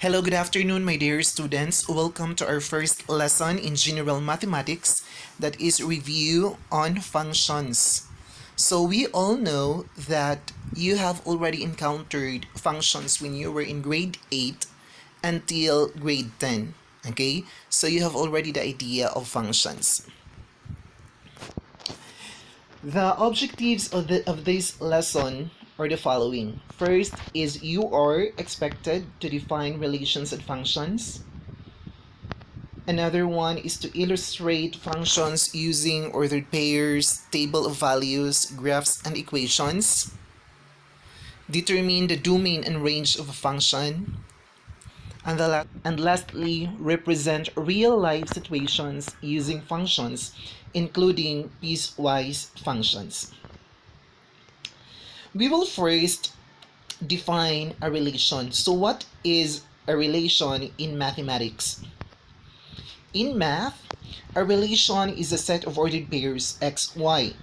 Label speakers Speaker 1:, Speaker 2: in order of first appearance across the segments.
Speaker 1: Hello, good afternoon, my dear students. Welcome to our first lesson in general mathematics, that is review on functions. So we all know that you have already encountered functions when you were in grade 8 until grade 10. Okay, so you have already the idea of functions. The objectives of this lesson are the following. First is you are expected to define relations and functions. Another one is to illustrate functions using ordered pairs, table of values, graphs, and equations. Determine the domain and range of a function. And lastly, represent real-life situations using functions, including piecewise functions. We will first define a relation. So what is a relation in mathematics? In math, a relation is a set of ordered pairs x, y.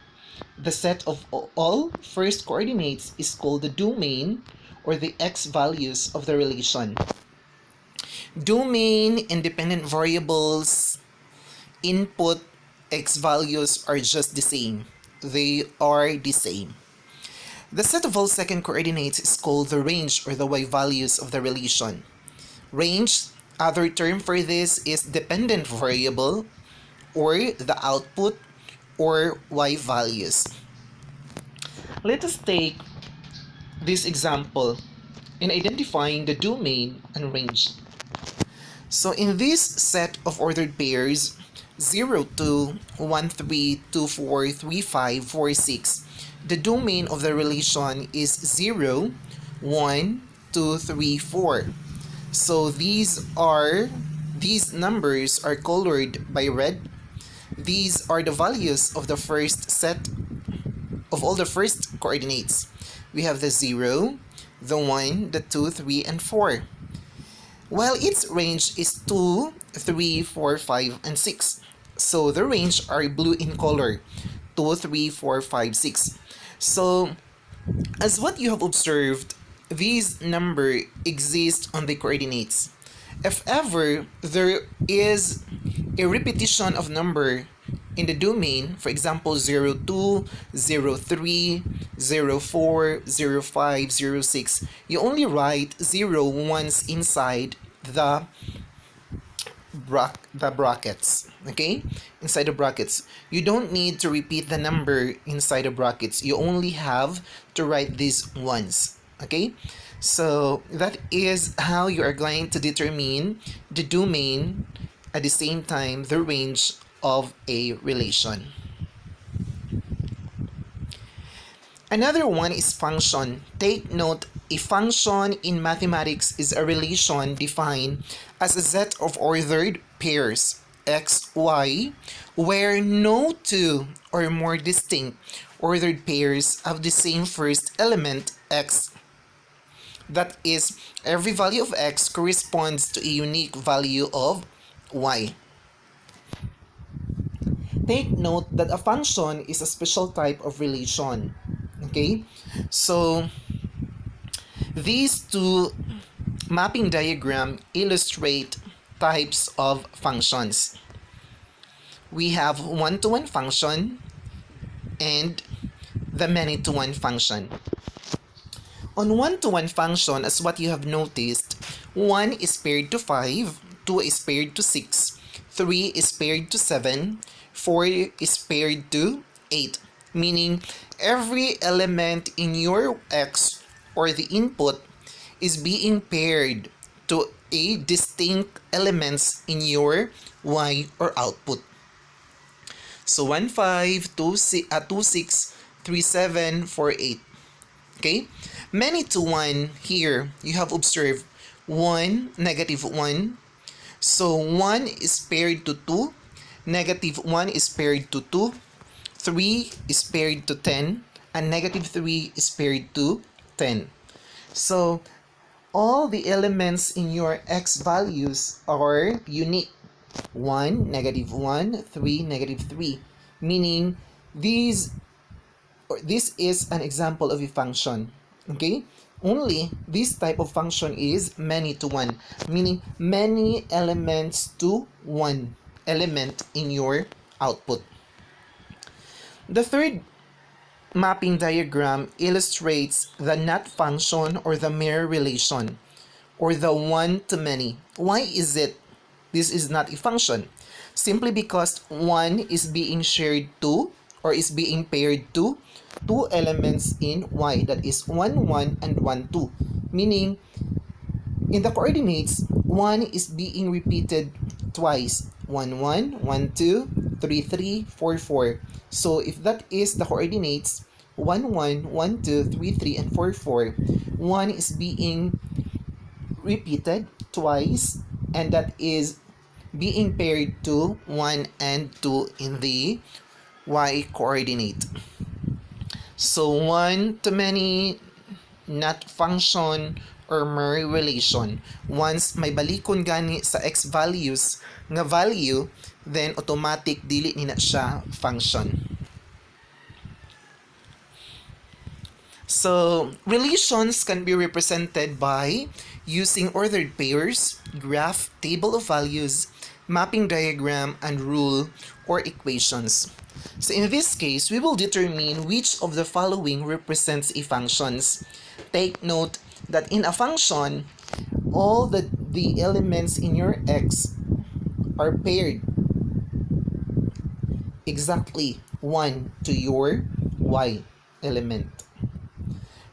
Speaker 1: The set of all first coordinates is called the domain, or the x values of the relation. Domain independent variables, input x values are just the same. They are the same. The set of all second coordinates is called the range, or the y values of the relation. Range, other term for this, is dependent variable, or the output, or y values. Let us take this example in identifying the domain and range. So in this set of ordered pairs, 0, 2, 1, 3, 2, 4, 3, 5, 4, 6, the domain of the relation is 0, 1, 2, 3, 4. So these numbers are colored by red. These are the values of the first set of all the first coordinates. We have the 0, the 1, the 2, 3, and 4. While its range is 2, 3, 4, 5, and 6. So the range are blue in color. 2, 3, 4, 5, 6. So as what you have observed, these number exist on the coordinates. If ever there is a repetition of number in the domain, for example 0, 2, 0, 3, 0, 4, 0, 5, 0, 6, you only write 0 once inside the brackets. Okay, inside the brackets, you don't need to repeat the number inside the brackets. You only have to write this once. Okay, so that is how you are going to determine the domain, at the same time the range of a relation. Another one is function. Take note, a function in mathematics is a relation defined as a set of ordered pairs x, y, where no two or more distinct ordered pairs have the same first element x. That is, every value of x corresponds to a unique value of y. Take note that a function is a special type of relation. Okay, so these two mapping diagram illustrate types of functions. We have one-to-one function and the many-to-one function. On one-to-one function, as what you have noticed, 1 is paired to 5, 2 is paired to 6, 3 is paired to 7, 4 is paired to 8, meaning every element in your x, or the input, is being paired to a distinct elements in your y, or output. So 1, 5, 2, 6, 3, 7, 4, 8. Okay, many to one here you have observed 1, negative 1. So 1 is paired to 2, negative 1 is paired to 2, 3 is paired to 10, and negative 3 is paired to 10. So all the elements in your x values are unique. 1, negative 1, 3, negative 3, meaning this is an example of a function. Okay? Only this type of function is many to one, meaning many elements to one element in your output. The third mapping diagram illustrates the not function or the mere relation or the one to many. Why is it this is not a function? Simply because one is being shared to or is being paired to two elements in y, that is 1 1 and 1 2, meaning in the coordinates 1 is being repeated twice, 1 1 1 2 3 3 4 4. So if that is the coordinates 1 1 1 2 3 3 and 4 4, 1 is being repeated twice, and that is being paired to 1 and 2 in the y coordinate. So 1 to many, not function or mere relation. Once may balikon gani sa x values nga value, then automatic dili ni na siya function. So relations can be represented by using ordered pairs, graph, table of values, mapping diagram, and rule or equations. So in this case, we will determine which of the following represents a functions. Take note that in a function, all the elements in your x are paired exactly 1 to your y element.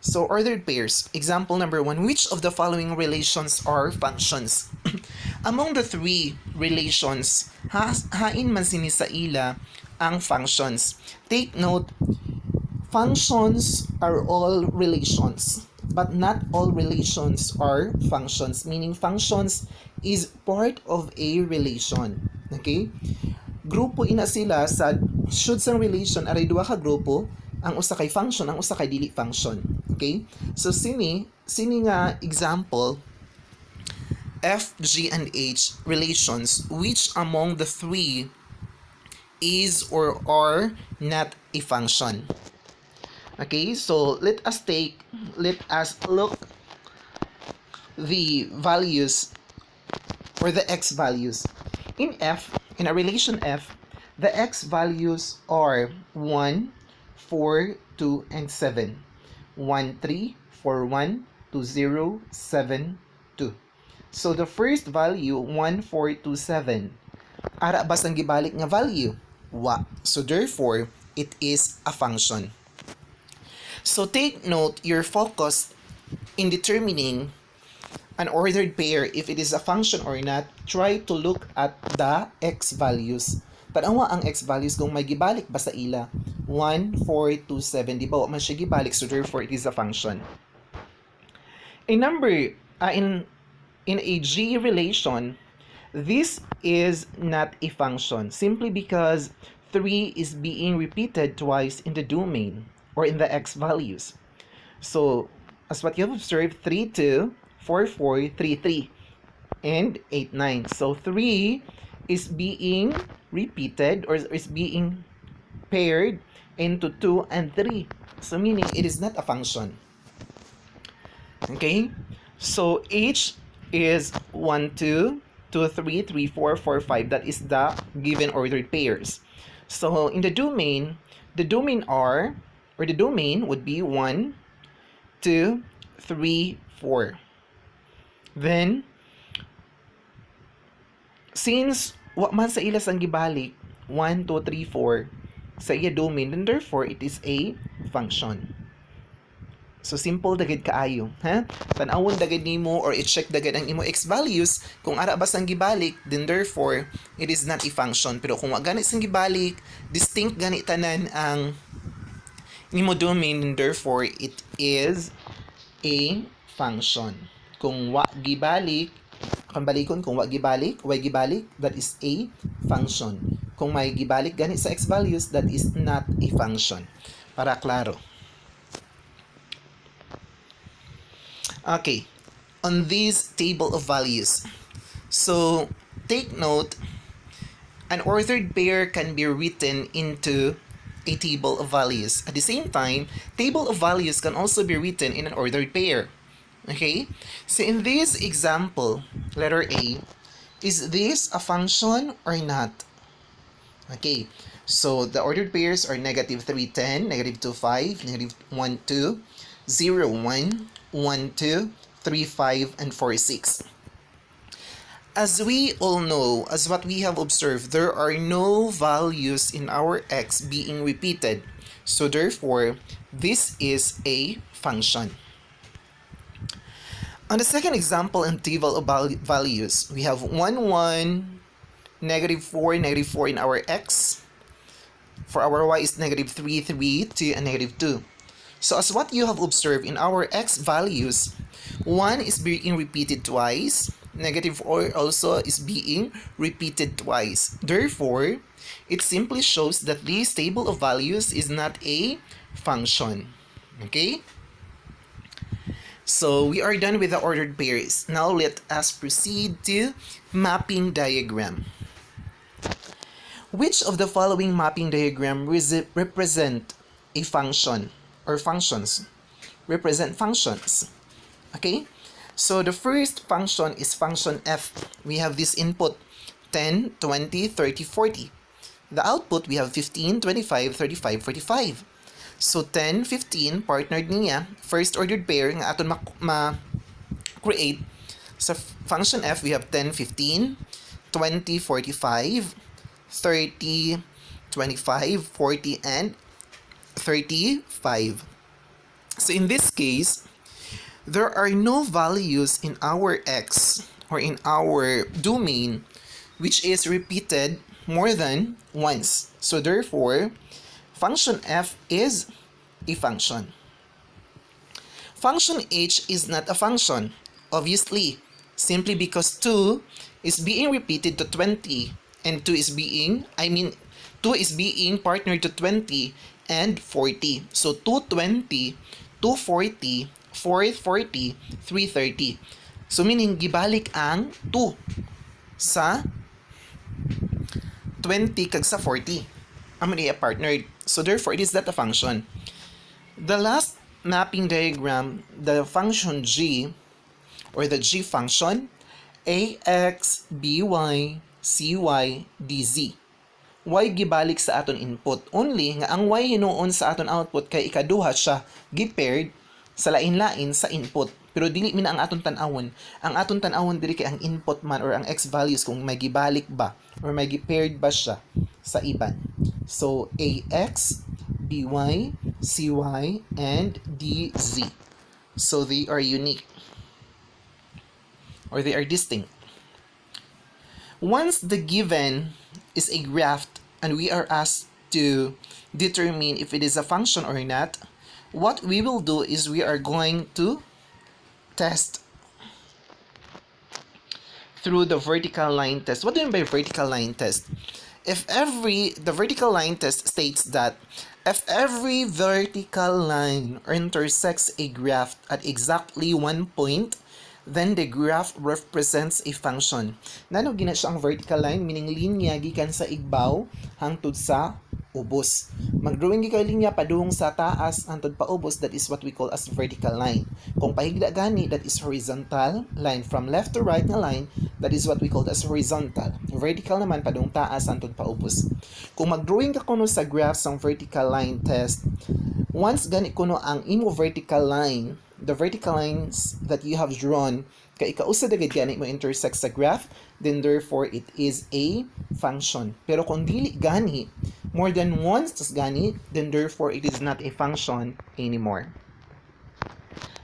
Speaker 1: So ordered pairs. Example number 1. Which of the following relations are functions? Among the three relations, hain man sini sa ila ang functions. Take note, functions are all relations, but not all relations are functions, meaning functions is part of a relation. Okay? Grupo ina sila sa should sang relation aray duha ka grupo, ang usa kay function, ang usa kay dili function. Okay? So sini nga example, F, G, and H relations, which among the three is or are not a function? Okay, so let us look the values or the x values. In F, in a relation F, the x values are 1, 4, 2, and 7. 1, 3, 4, 1, 2, 0, 7, 2. So the first value, 1, 4, 2, 7. Ara bas ang gibalik nga value? Wa. So therefore, it is a function. So take note, your focus in determining an ordered pair, if it is a function or not, try to look at the x values. Tanawa ang x values kung may gibalik ba sa ila. 1, 4, 2, 7. Di ba? Man siya gibalik, so therefore it is a function. A number, in a G relation, this is not a function simply because 3 is being repeated twice in the domain or in the x values. So, as what you have observed, 3, 2, 4, 4, 3, 3, and 8, 9. So, 3 is being repeated or is being paired into 2 and 3. So, meaning it is not a function. Okay? So, H is 1, 2, 2, 3, 3, 4, 4, 5. That is the given ordered pairs. So, in the domain are, or the domain would be 1, 2, 3, 4. Then, since wa man sa ilas ang gibalik, 1, 2, 3, 4, sa iya domain, then therefore, it is a function. So, simple dagad kaayo. Ha? Tanawon dagad nimo or i-check dagad ang imo x values. Kung ara bas ang gibalik, then therefore, it is not a function. Pero kung wa ganit sang gibalik, distinct ganit tanan ang imo domain, then therefore, it is a function. Kung wa gibalik, kung wa gibalik, that is a function. Kung may gibalik ganit sa x values, that is not a function. Para klaro. Okay, on this table of values, so take note, an ordered pair can be written into a table of values. At the same time, table of values can also be written in an ordered pair. Okay? So in this example, letter A, is this a function or not? Okay, so the ordered pairs are negative 3, 10, negative 2, 5, negative 1, 2, 0, 1, 1, 2, 3, 5, and 4, 6. As we all know, as what we have observed, there are no values in our x being repeated. So therefore, this is a function. On the second example in table of values, we have 1, 1, negative 4 in our x. For our y is negative 3, 3, 2, and negative 2. So as what you have observed in our x values, 1 is being repeated twice, negative 4 also is being repeated twice. Therefore, it simply shows that this table of values is not a function. Okay? So we are done with the ordered pairs. Now let us proceed to mapping diagram. Which of the following mapping diagram represent a function or functions? Represent functions. Okay? So the first function is function f. We have this input 10, 20, 30, 40. The output we have 15, 25, 35, 45. So 10, 15 partnered niya, first ordered pair nga aton ma-create. Sa function f we have 10, 15, 20, 45, 30, 25, 40, and 35. So in this case, there are no values in our x or in our domain which is repeated more than once. So therefore, function f is a function. Function h is not a function, obviously, simply because 2 is being repeated to 20 and 2 is being partnered to 20 and 40. So 220, 240, 440, 330. So meaning gibalik ang 2 sa 20 kag sa 40. Amo niya partnered. So therefore it is not a function. The last mapping diagram, the function g or the g function, ax, by, cy, dz. Y gibalik sa aton input. Only nga ang y hinuon sa aton output kay ikaduha siya gipaired sa lain-lain sa input. Pero dili mina ang aton tan-awon. Ang aton tan-awon diri kay ang input man or ang x values kung may gibalik ba or may gipaired ba siya sa iban. So ax, by, cy, and dz. So they are unique or they are distinct. Once the given is a graph and we are asked to determine if it is a function or not, what we will do is we are going to test through the vertical line test. What do you mean by vertical line test? The vertical line test states that if every vertical line intersects a graph at exactly one point, then the graph represents a function. Nano gina siya ang vertical line, meaning linya gikan sa igbaw hangtod sa ubos. Mag-drawing gikay linya padung sa taas hangtod pa ubos, that is what we call as vertical line. Kung pahigda gani, that is horizontal line. From left to right na line, that is what we call as horizontal. Vertical naman padung taas hangtod pa ubos. Kung mag-drawing ka kuno sa graph sang vertical line test, once gani kuno ang imo vertical line, the vertical lines that you have drawn, kay ikausa dagad gani mo intersect sa graph, then therefore it is a function. Pero kung dili gani, more than once tas gani, then therefore it is not a function anymore.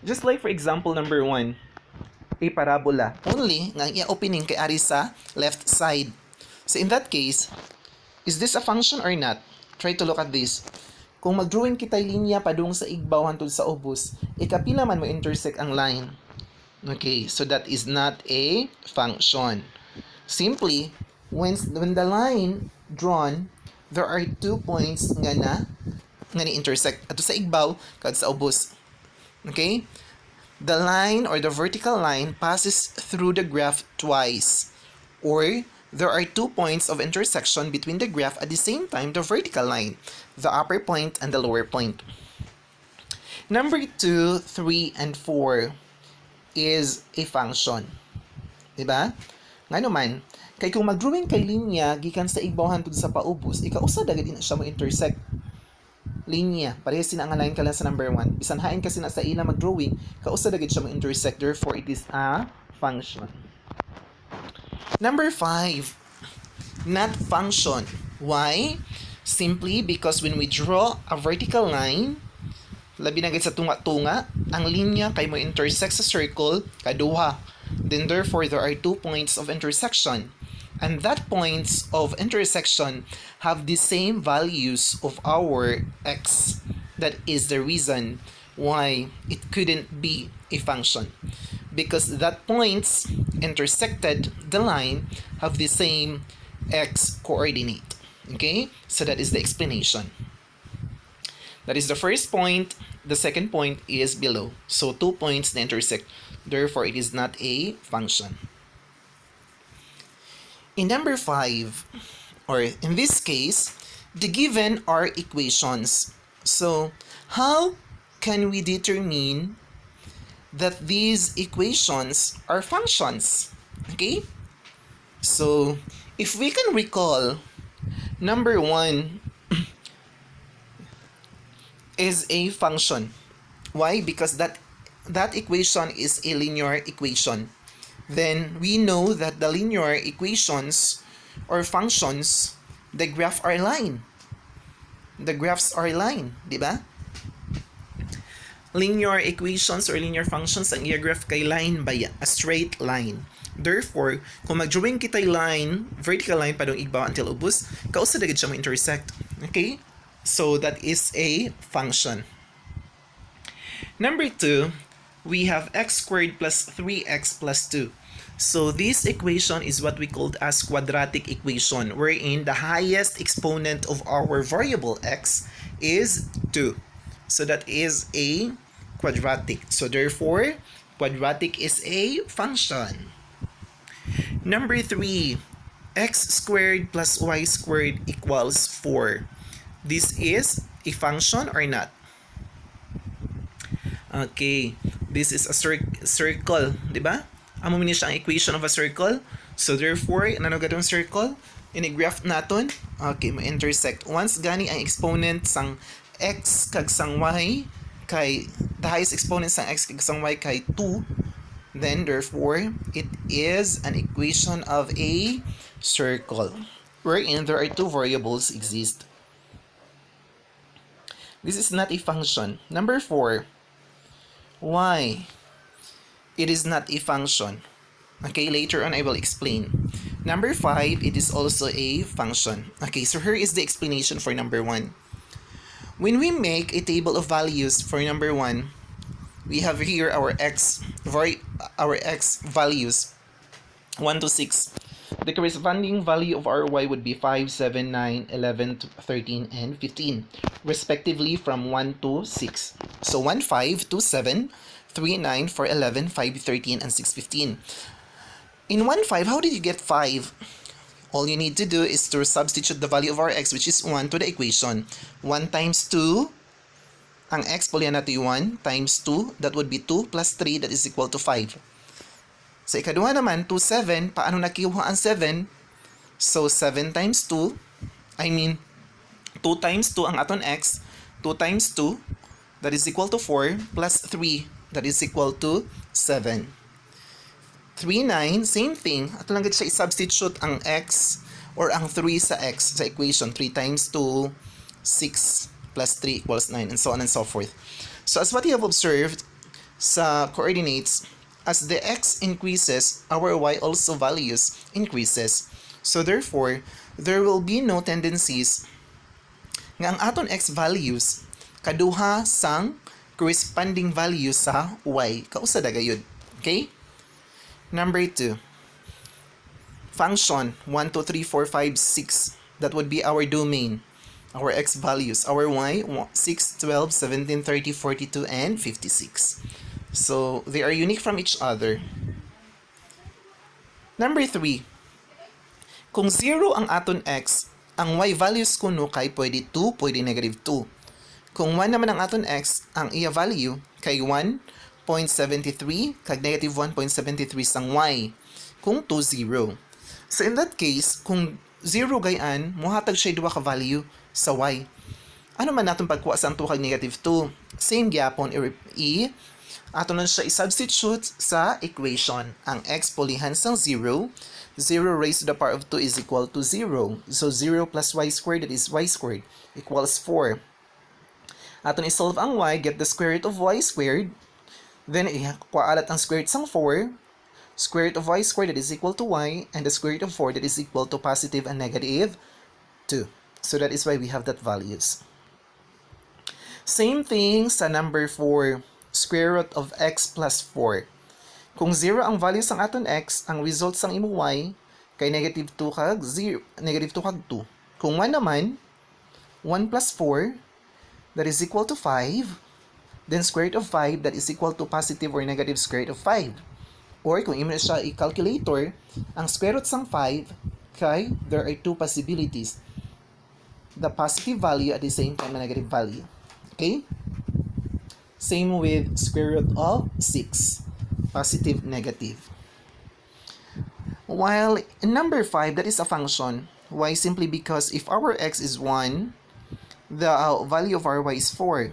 Speaker 1: Just like for example number 1, a parabola. Only nga iya opening kay ari sa left side. So in that case, is this a function or not? Try to look at this. Kung mag-drawing kitay linya padung sa igbaw hangtod sa ubos, ikapila man mo intersect ang line. Okay, so that is not a function. Simply, when the line drawn, there are 2 points nga ni intersect ato sa igbaw kag sa ubos. Okay? The line or the vertical line passes through the graph twice, or there are 2 points of intersection between the graph at the same time the vertical line, the upper point and the lower point. Number 2, 3, and 4 is a function. Diba? Nga naman, kay kung mag-drawing kay linya, gikan sa igbawahan tud sa paubos, ikausa dagad din siya mo intersect. Linya, parehas sina nga line ka lang sa number 1. Bisan hain kasi na sa ila mag-drawing, kausa dagad siya mo intersect, therefore it is a function. Number 5, not function. Why? Simply because when we draw a vertical line, labi na sa tunga-tunga, ang linya kay mo intersect sa circle, kaduha. Then therefore, there are 2 points of intersection. And that points of intersection have the same values of our x. That is the reason why it couldn't be a function. Because that points intersected the line have the same x coordinate. Okay? So that is the explanation. That is the first point. The second point is below. So 2 points that intersect. Therefore, it is not a function. In number 5, or in this case, the given are equations. So how can we determine that these equations are functions? Okay? So if we can recall, number 1 is a function. Why? Because that equation is a linear equation. Then we know that the linear equations or functions, the graph are line. The graphs are line, di ba? Linear equations or linear functions, ang graph kay line by a straight line. Therefore, kung mag-drawing kitay line, vertical line pa dong igbaw until ubos, kausa dagad siya mo intersect. Okay? So that is a function. Number 2, we have x squared plus 3x plus 2. So this equation is what we called as quadratic equation, wherein the highest exponent of our variable x is 2. So that is a quadratic. So therefore, quadratic is a function. Number 3, x squared plus y squared equals 4. This is a function or not? Okay, this is a circle, di ba? Amo man siya ang equation of a circle. So therefore, ano gadong circle? Ini-graph naton. Okay, ma-intersect. Once gani ang exponent sang x kag sang y kay the highest exponent sang x kag sang y kay 2, then therefore it is an equation of a circle wherein there are 2 variables exist. This is not a function. Number 4, why it is not a function? Okay, later on I will explain. Number 5, it is also a function. Okay, so here is the explanation for number 1. When we make a table of values for number 1, we have here our x values 1 to 6. The corresponding value of our y would be 5, 7, 9, 11, 13, and 15, respectively from 1 to 6. So 1, 5, 2, 7, 3, 9, 4, 11, 5, 13, and 6, 15. In 1, 5, how did you get 5? All you need to do is to substitute the value of our x, which is 1, to the equation. 1 times 2, ang x, pulyan natin 1, times 2, that would be 2 plus 3, that is equal to 5. Sa ikaduha naman, 2, 7, paano nakiuha ang 7? So 7 times 2, 2 times 2 ang aton x, 2 times 2, that is equal to 4, plus 3, that is equal to 7. 3, 9, same thing. Ato lang siya i-substitute ang x or ang 3 sa x sa equation. 3 times 2, 6 plus 3 equals 9, and so on and so forth. So as what you have observed sa coordinates, as the x increases, our y also values increases. So therefore, there will be no tendencies nga ang aton x values kaduha sang corresponding value sa y. Kausa dagayod. Okay? Number 2. Function 1, 2, 3, 4, 5, 6. That would be our domain. Our x values. Our y, 6, 12, 17, 30, 42, and 56. So they are unique from each other. Number 3. Kung 0 ang aton x, ang y values kuno kay pwede 2, pwede negative 2. Kung 1 naman ang aton x, ang iya value kay 1.73 kag negative 1.73 sang y. Kung 2, 0. So in that case, kung 0 gayan, muhatag siya duwa ka value sa y. Ano man natin pagkuha sa 2 kag negative 2? Same gyapon ato na siya i-substitute sa equation. Ang x pulihan sang 0. 0 raised to the power of 2 is equal to 0. So 0 plus y squared, that is y squared, equals 4. Aton isolve ang y, get the square root of y squared. Then kualat ang square root sang 4. Square root of y squared, that is equal to y. And the square root of 4, that is equal to positive and negative 2. So that is why we have that values. Same thing sa number 4. Square root of x plus 4. Kung 0 ang value sang aton x, ang result sang imo y kay negative 2 kag 0, negative 2 kag 2. Kung 1 naman, 1 plus 4, that is equal to 5. Then square root of 5, that is equal to positive or negative square root of 5. Or kung imo na siya i-calculator, ang square root sang 5 kay there are two possibilities. The positive value at the same time a negative value. Okay? Same with square root of 6. Positive, negative. While in number 5, that is a function. Why? Simply because if our x is 1, the value of our y is 4.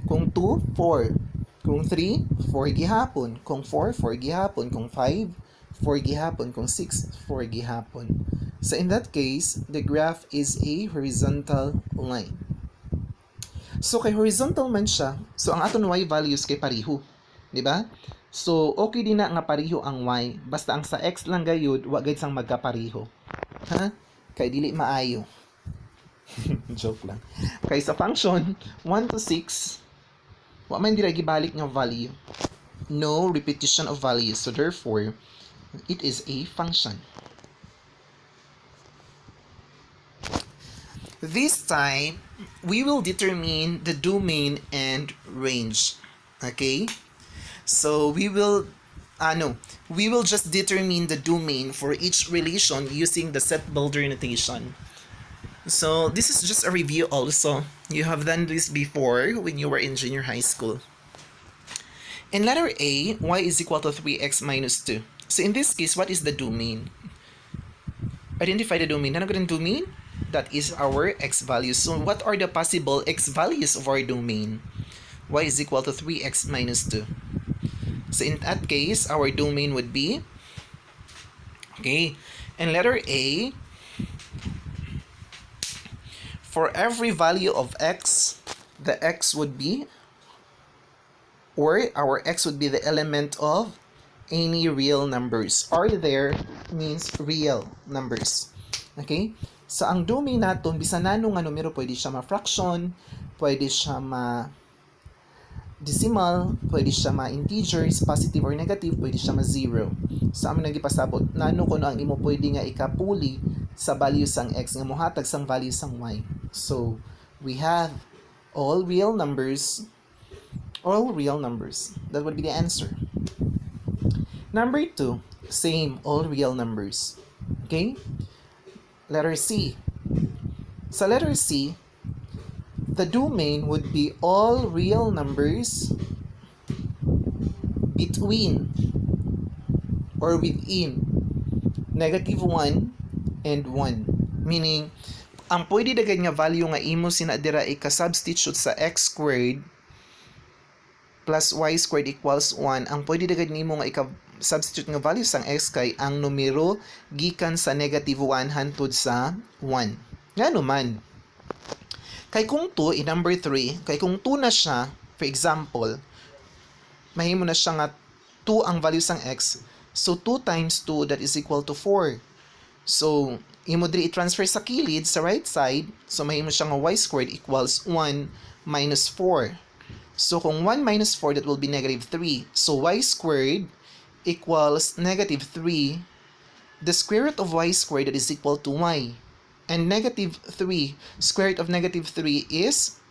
Speaker 1: Kung 2, 4. Kung 3, 4 gihapon. Kung 4, 4 gihapon. Kung 5, 4 gihapon. Kung 6, 4 gihapon. So in that case, the graph is a horizontal line. So kay horizontal man siya, so ang aton y values kay pariho. Di ba? So, okay din na nga pariho ang y. Basta ang sa x lang gayud, wa gayud sang magkapariho. Ha? Kay dili maayo. Joke lang. Kay sa function, 1 to 6, wa man dira gibalik nga value. No repetition of values. So, therefore, it is a function. This time, we will determine the domain and range. Okay? So we will just determine the domain for each relation using the set builder notation. So this is just a review also. You have done this before when you were in junior high school. In letter A, y is equal to 3x minus 2. So in this case, what is the domain? Identify the domain. Ano ganun domain? That is our x values. So what are the possible x values of our domain? Y is equal to 3x minus 2. So in that case, our domain would be, okay, in letter A, for every value of x, the x would be, or our x would be the element of any real numbers. Are there means real numbers. Okay? So ang domain naton, bisan nanong nga numero, pwede siya ma-fraction, pwede siya decimal, pwede siya ma-integers, positive or negative, pwede siya ma-zero. So, amin nagipasabot, nano ko ang imo pwede nga ikapuli sa value sang x, nga mohatag sang value sang y. So, we have all real numbers. That would be the answer. Number 2, same, all real numbers. Okay? Letter C. Sa letter C, the domain would be all real numbers between or within negative 1 and 1. Meaning, ang pwede daghan nga value nga imo sinadira ika-substitute sa x squared plus y squared equals 1. Ang pwede daghan nimo nga ika-substitute nga value sang x kay ang numero gikan sa negative 1 hangtod sa 1. Ngano man? Kay kung 2, in number 3, kay kung 2 na siya, for example, mahimo na siya nga 2 ang value sang x. So, 2 times 2, that is equal to 4. So, imo diri i-transfer sa kilid, sa right side. So, mahimo siya nga y squared equals 1 minus 4. So, kung 1 minus 4, that will be negative 3. So, y squared equals negative 3. The square root of y squared, that is equal to y. And negative 3, square root of negative 3 is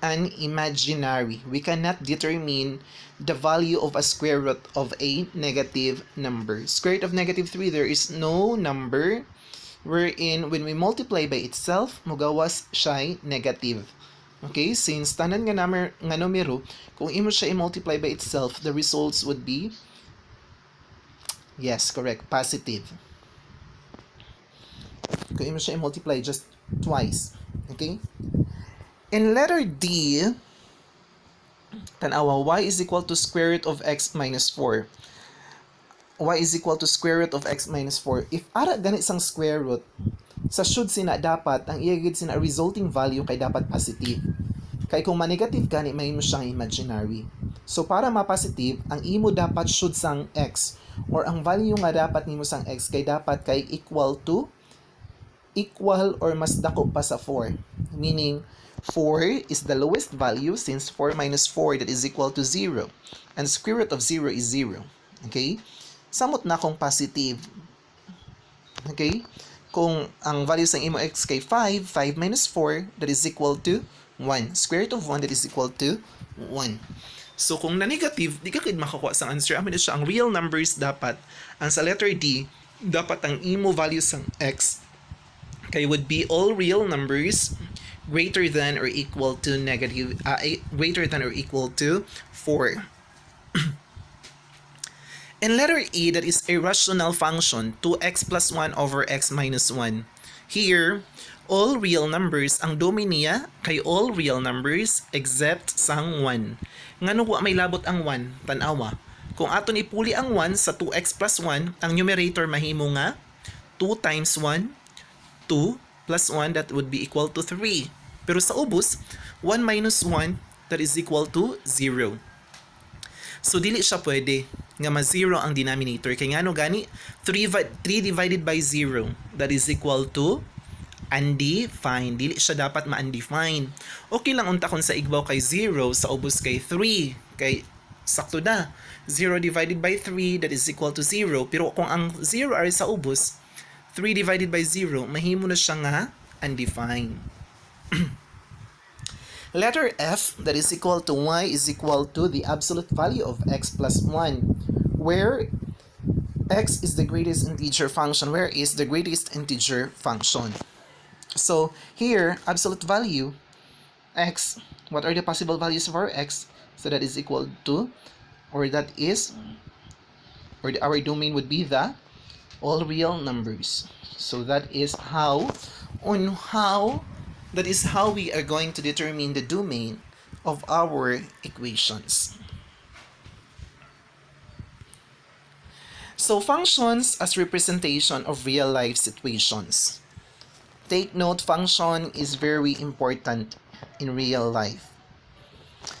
Speaker 1: an imaginary. We cannot determine the value of a square root of a negative number. Square root of negative 3, there is no number wherein when we multiply by itself, mugawas siya negative. Okay, since tanan nga numero, kung imo siya i-multiply by itself, the results would be, yes, correct, positive. Kung imo siya i-multiply just twice. Okay? In letter D, tanawa, y is equal to square root of x minus 4. Y is equal to square root of x minus 4. If ara ganit sang square root, sa should sina dapat, ang iyagid sina resulting value kay dapat positive. Kay kung ma-negative gani, may mo siyang imaginary. So para ma-positive, ang imo dapat should sang x, or ang value nga dapat nimo sang x kay dapat kay equal or mas dako pa sa 4. Meaning, 4 is the lowest value since 4 minus 4 that is equal to 0. And square root of 0 is 0. Okay? Samot na kung positive. Okay? Kung ang value sa imo x kay 5, 5 minus 4 that is equal to 1. Square root of 1 that is equal to 1. So kung na-negative, di ka kayo makakuha sa answer. Amin na siya, ang real numbers dapat, ang sa letter D, dapat ang imo value sa x kay would be all real numbers greater than or equal to greater than or equal to 4. In letter E, that is a rational function, 2x plus 1 over x minus 1. Here, all real numbers, ang domain niya kay all real numbers except sang 1. Ngano wa may labot ang 1? Tanawa. Kung aton ipuli ang 1 sa 2x plus 1, ang numerator mahimo nga 2 times 1, 2 plus 1, that would be equal to 3. Pero sa ubos, 1 minus 1, that is equal to 0. So, dili siya pwede nga ma-0 ang denominator. Kaya nga no gani, 3 divided by 0, that is equal to undefined. Dili siya dapat ma-undefined. Okay lang unta kung sa igbaw kay 0, sa ubos kay 3. Kay sakto na. 0 divided by 3, that is equal to 0. Pero kung ang 0 ay sa ubos, 3 divided by 0, mahimo na siya nga undefined. Letter F, that is equal to y is equal to the absolute value of x plus 1, where x is the greatest integer function, where is the greatest integer function. So here, absolute value, x, what are the possible values of our x? So that is equal to, or that is, or our domain would be the all real numbers. So that is how we are going to determine the domain of our equations. So functions as representation of real life situations. Take note, function is very important in real life.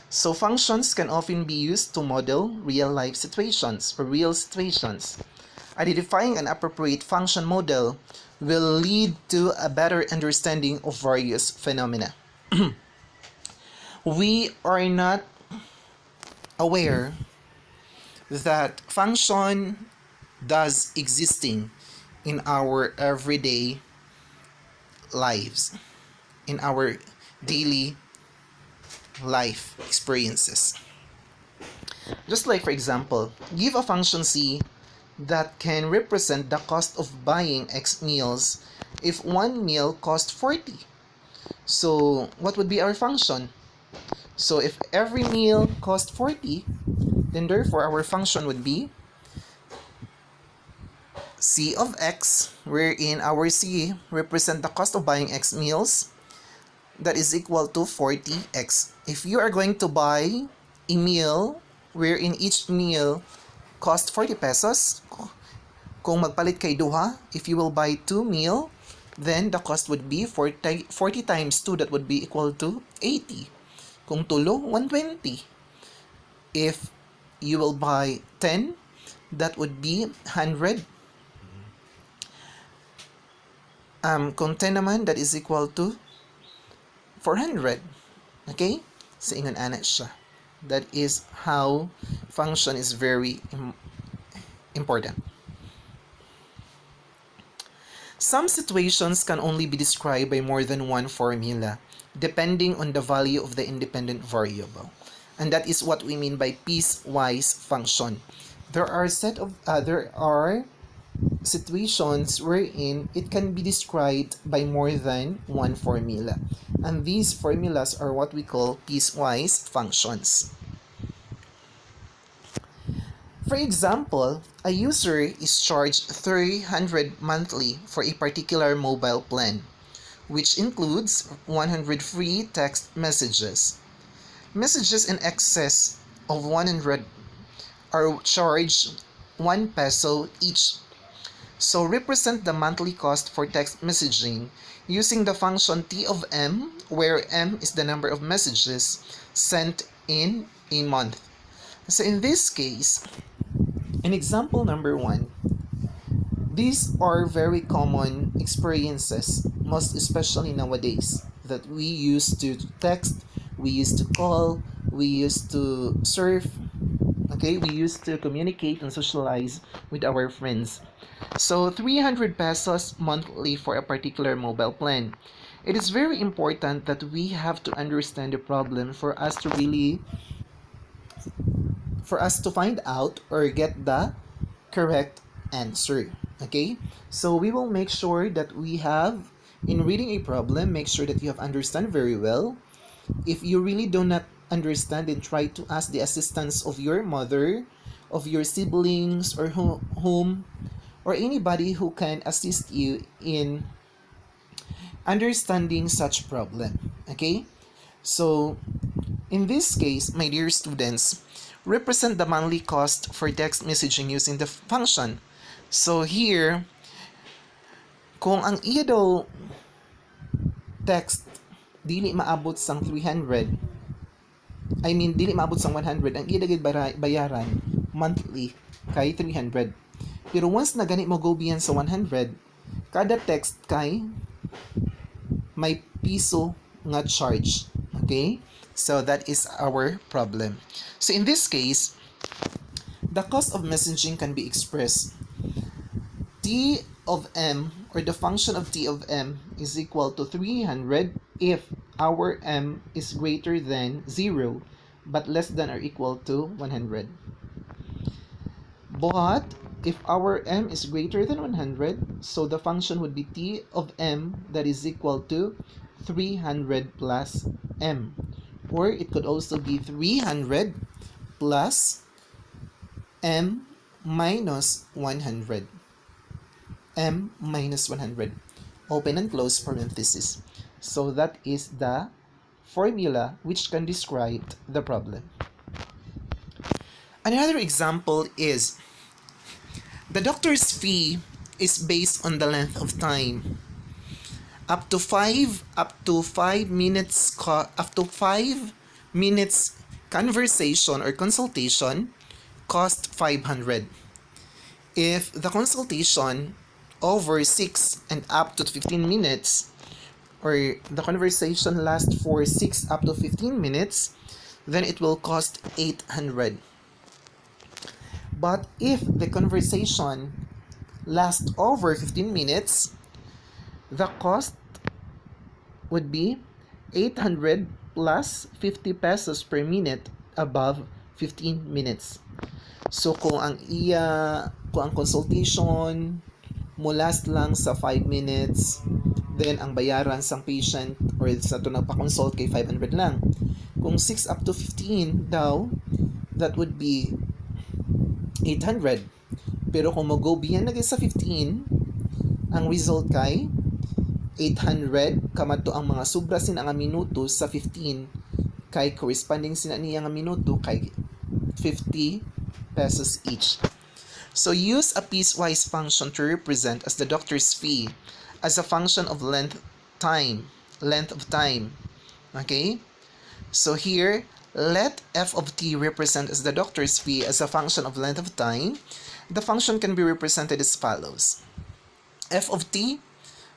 Speaker 1: So functions can often be used to model real life situations or real situations. Identifying an appropriate function model will lead to a better understanding of various phenomena. We are not aware that function does existing in our everyday lives, in our daily life experiences. Just like, for example, give a function c that can represent the cost of buying X meals if one meal cost 40. So what would be our function? So if every meal cost 40, then therefore our function would be C of X, wherein our C represent the cost of buying X meals, that is equal to 40X. If you are going to buy a meal wherein each meal cost 40 pesos, kung magpalit kay duha, if you will buy 2 meal, then the cost would be 40 times 2, that would be equal to 80. Kung tulo, 120. If you will buy 10, that would be 100. Kung 10 naman, that is equal to 400. Okay? Sa ingon ana siya. That is how function is very important. Some situations can only be described by more than one formula, depending on the value of the independent variable. And that is what we mean by piecewise function. There are situations wherein it can be described by more than one formula. And these formulas are what we call piecewise functions. For example, a user is charged 300 monthly for a particular mobile plan, which includes 100 free text messages. Messages in excess of 100 are charged 1 peso each. So represent the monthly cost for text messaging using the function T of M, where M is the number of messages sent in a month. So in this case, in example number 1, these are very common experiences, most especially nowadays, that we used to text, we used to call, we used to surf, okay, we used to communicate and socialize with our friends. So 300 pesos monthly for a particular mobile plan. It is very important that we have to understand the problem for us to find out or get the correct answer. Okay, so we will make sure that we have, in reading a problem, make sure that you have understand very well. If you really do not understand, then try to ask the assistance of your mother, of your siblings, or whom or anybody who can assist you in understanding such problem. Okay, so in this case, my dear students, represent the monthly cost for text messaging using the function. So here, kung ang iya daw text dili maabot sang 300, dili maabot sang 100, ang iya dagit bayaran monthly kay 300. Pero once na gani mo go beyond sa 100, kada text kay may piso nga charge. Okay? So that is our problem. So in this case, the cost of messaging can be expressed. T of M, or the function of T of M, is equal to 300 if our M is greater than 0 but less than or equal to 100. But if our M is greater than 100, so the function would be T of M that is equal to 300 plus M. Or it could also be 300 plus M minus 100. M minus 100. Open and close parenthesis. So that is the formula which can describe the problem. Another example is the doctor's fee is based on the length of time. Up to 5 minutes conversation or consultation cost 500. If the consultation over 6 and up to 15 minutes, or the conversation lasts for 6 up to 15 minutes, then it will cost 800. But if the conversation lasts over 15 minutes, the cost would be 800 plus 50 pesos per minute above 15 minutes. So kung ang consultation mo last lang sa 5 minutes, then ang bayaran sang patient or sa to nagpa-consult kay 500 lang. Kung 6 up to 15 daw, that would be 800. Pero kung mo-go beyond na sa 15, ang result kay 800 kamadto ang mga sobra sin ang minuto sa 15 kay corresponding sina niya nga minuto kay 50 pesos each. So use a piecewise function to represent as the doctor's fee as a function of length of time. Okay? So here, let f of t represent as the doctor's fee as a function of length of time. The function can be represented as follows. F of t,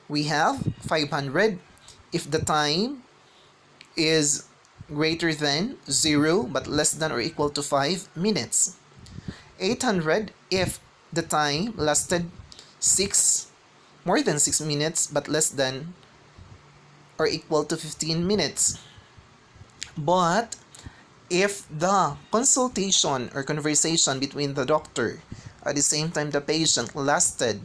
Speaker 1: we have 500 if the time is greater than 0 but less than or equal to 5 minutes. 800 if the time lasted 6 more than 6 minutes but less than or equal to 15 minutes. But if the consultation or conversation between the doctor at the same time the patient lasted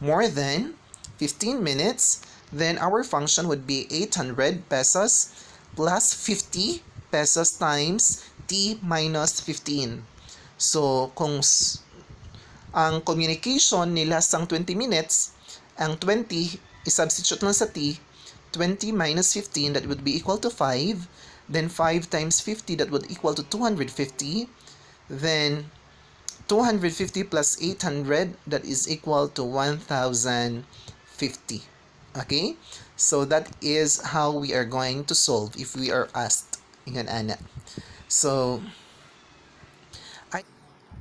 Speaker 1: more than 15 minutes, then our function would be 800 pesos plus 50 pesos times t minus 15. So, kung ang communication nila sang 20 minutes, ang 20 i-substitute lang sa t, 20 minus 15, that would be equal to 5. Then 5 times 50, that would equal to 250. Then 250 plus 800, that is equal to 1050. Okay? So that is how we are going to solve if we are asked. Ingan ana. So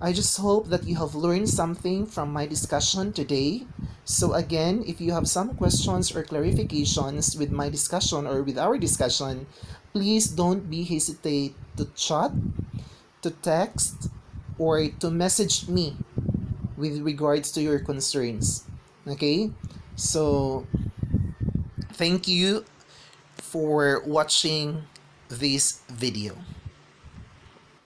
Speaker 1: I just hope that you have learned something from my discussion today. So again, if you have some questions or clarifications with my discussion or with our discussion, please don't be hesitate to chat, to text, or to message me with regards to your concerns. Okay? So thank you for watching this video.